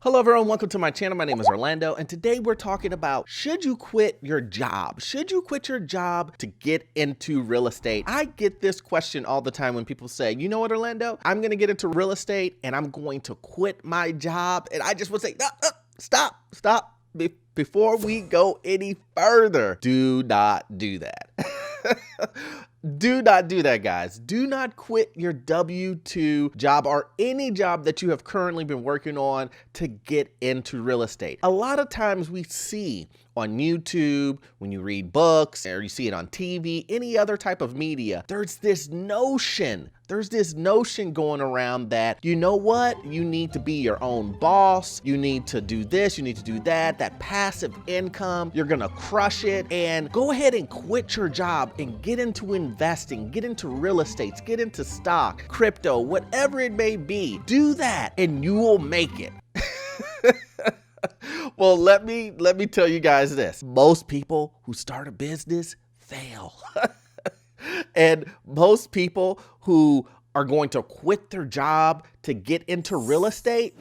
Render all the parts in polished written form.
Hello everyone, welcome to my channel. My name is Orlando, and today we're talking about, should you quit your job? Should you quit your job to get into real estate? I get this question all the time when people say, you know what, Orlando, I'm gonna get into real estate and I'm going to quit my job. And I just would say, no, stop. Before we go any further, do not do that. Do not do that, guys. Do not quit your W-2 job or any job that you have currently been working on to get into real estate. A lot of times we see on YouTube, when you read books, or you see it on TV, any other type of media, there's this notion going around that, you know what? You need to be your own boss. You need to do this, you need to do that passive income, you're gonna crush it, and go ahead and quit your job and get into investing, get into real estate, get into stock, crypto, whatever it may be. Do that and you will make it. Well, let me tell you guys this. Most people who start a business fail. And most people who are going to quit their job to get into real estate,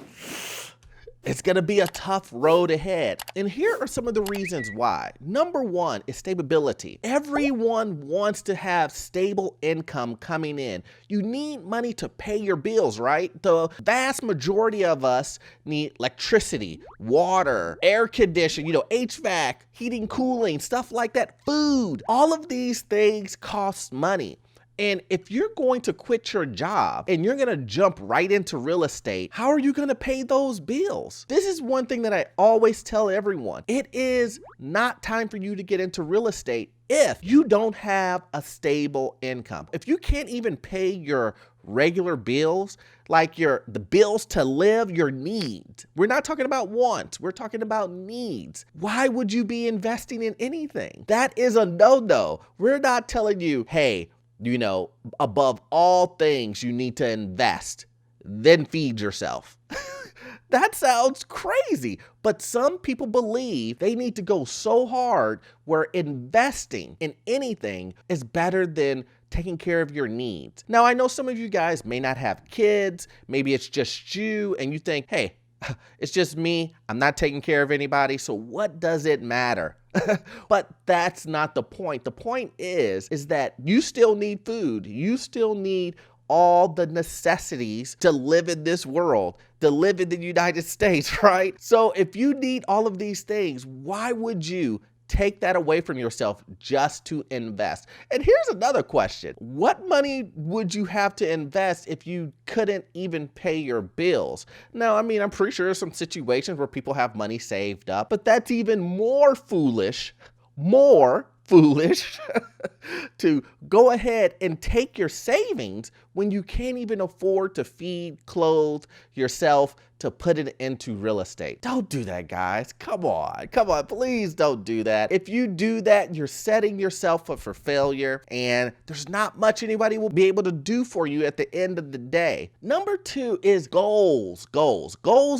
it's gonna be a tough road ahead. And here are some of the reasons why. Number one is stability. Everyone wants to have stable income coming in. You need money to pay your bills, right? The vast majority of us need electricity, water, air conditioning, HVAC, heating, cooling, stuff like that, food. All of these things cost money. And if you're going to quit your job and you're going to jump right into real estate, how are you going to pay those bills? This is one thing that I always tell everyone. It is not time for you to get into real estate if you don't have a stable income. If you can't even pay your regular bills, like the bills to live, your needs. We're not talking about wants, we're talking about needs. Why would you be investing in anything? That is a no-no. We're not telling you, hey, above all things, you need to invest, then feed yourself. That sounds crazy, but some people believe they need to go so hard where investing in anything is better than taking care of your needs. Now, I know some of you guys may not have kids, maybe it's just you, and you think, hey, it's just me, I'm not taking care of anybody, so what does it matter? But that's not the point. The point is that you still need food. You still need all the necessities to live in this world, to live in the United States, right? So if you need all of these things, why would you take that away from yourself just to invest? And here's another question. What money would you have to invest if you couldn't even pay your bills? Now, I'm pretty sure there's some situations where people have money saved up, but that's even more foolish to go ahead and take your savings when you can't even afford to feed, clothe yourself, to put it into real estate. Don't do that, guys. Come on, please don't do that. If you do that, you're setting yourself up for failure, and there's not much anybody will be able to do for you at the end of the day. Number two is goals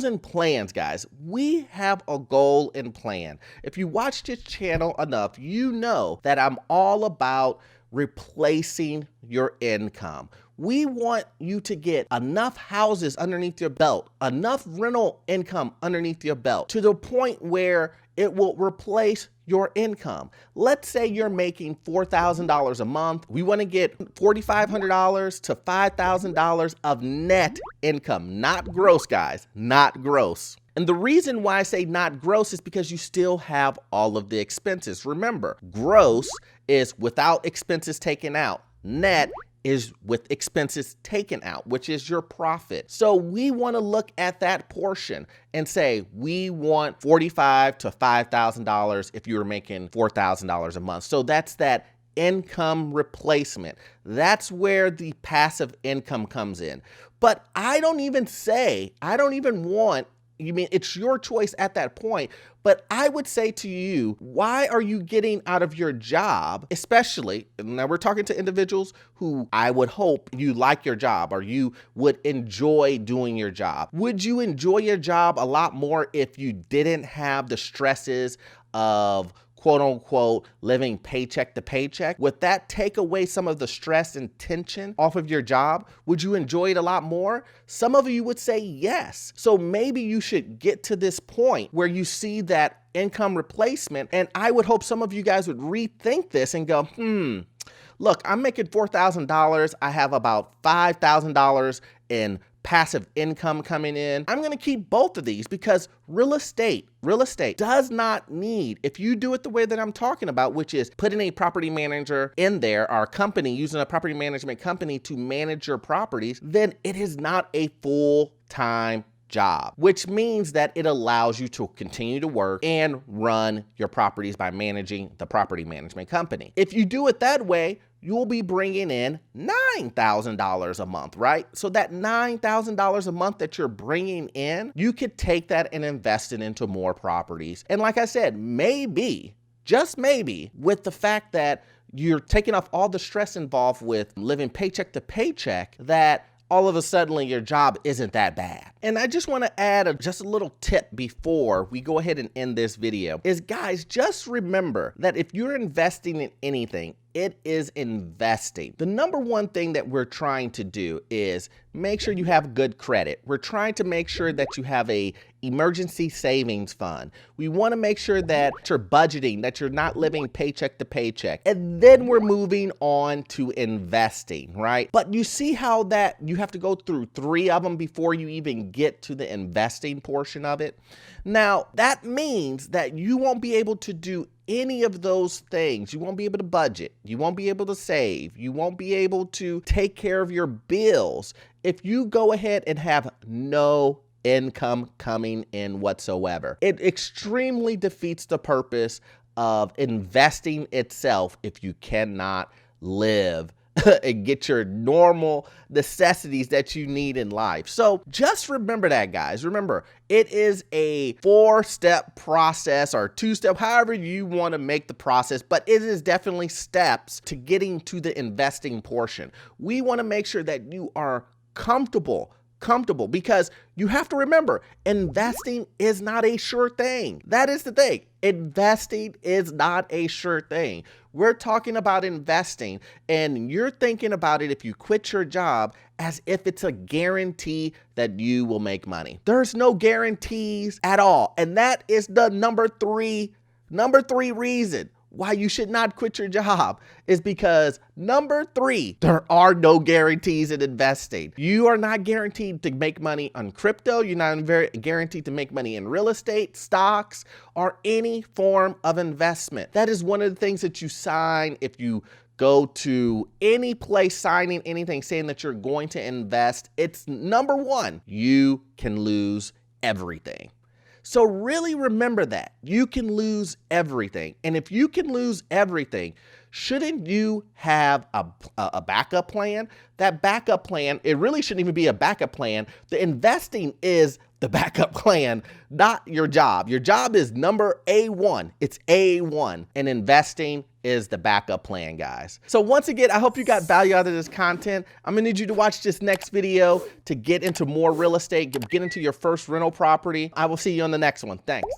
and plans, guys. We have a goal and plan. If you watch this channel enough, you know that I'm all about replacing your income. We want you to get enough houses underneath your belt, enough rental income underneath your belt, to the point where it will replace your income. Let's say you're making $4,000 a month. We want to get $4,500 to $5,000 of net income, not gross, guys, not gross. And the reason why I say not gross is because you still have all of the expenses. Remember, gross is without expenses taken out. Net is with expenses taken out, which is your profit. So we want to look at that portion and say, we want $45,000 to $5,000 if you were making $4,000 a month. So that's that income replacement. That's where the passive income comes in. But I don't even want, it's your choice at that point, but I would say to you, why are you getting out of your job, especially, now we're talking to individuals who I would hope you like your job or you would enjoy doing your job. Would you enjoy your job a lot more if you didn't have the stresses of quote unquote living paycheck to paycheck? Would that take away some of the stress and tension off of your job? Would you enjoy it a lot more? Some of you would say yes. So maybe you should get to this point where you see that income replacement, and I would hope some of you guys would rethink this and go, look, I'm making $4,000. I have about $5,000 in passive income coming in. I'm going to keep both of these because real estate does not need, if you do it the way that I'm talking about, which is putting a property manager in there, our company, using a property management company to manage your properties, then it is not a full-time job, which means that it allows you to continue to work and run your properties by managing the property management company. If you do it that way, you'll be bringing in $9,000 a month, right? So that $9,000 a month that you're bringing in, you could take that and invest it into more properties. And like I said, maybe, just maybe, with the fact that you're taking off all the stress involved with living paycheck to paycheck, that all of a sudden your job isn't that bad. And I just want to add just a little tip before we go ahead and end this video is, guys, just remember that if you're investing in anything, it is investing. The number one thing that we're trying to do is make sure you have good credit. We're trying to make sure that you have a emergency savings fund. We want to make sure that you're budgeting, that you're not living paycheck to paycheck. And then we're moving on to investing, right? But you see how that you have to go through 3 of them before you even get to the investing portion of it. Now, that means that you won't be able to do any of those things. You won't be able to budget. You won't be able to save. You won't be able to take care of your bills if you go ahead and have no income coming in whatsoever. It extremely defeats the purpose of investing itself if you cannot live and get your normal necessities that you need in life. So just remember that, guys. Remember, it is a 4-step process or 2-step, however you want to make the process, but it is definitely steps to getting to the investing portion. We want to make sure that you are comfortable because you have to remember, investing is not a sure thing. That is the thing. Investing is not a sure thing. We're talking about investing, and you're thinking about it if you quit your job as if it's a guarantee that you will make money. There's no guarantees at all. And that is the number three reason why you should not quit your job, is because number 3, there are no guarantees in investing. You are not guaranteed to make money on crypto. You're not guaranteed to make money in real estate, stocks, or any form of investment. That is one of the things that you sign if you go to any place signing anything saying that you're going to invest. It's number 1, you can lose everything. So really remember that. You can lose everything. And if you can lose everything, shouldn't you have a backup plan? That backup plan, it really shouldn't even be a backup plan. The investing is the backup plan, not your job. Your job is number A1. It's A1. And investing is the backup plan, guys. So once again, I hope you got value out of this content. I'm gonna need you to watch this next video to get into more real estate, get into your first rental property. I will see you on the next one. Thanks.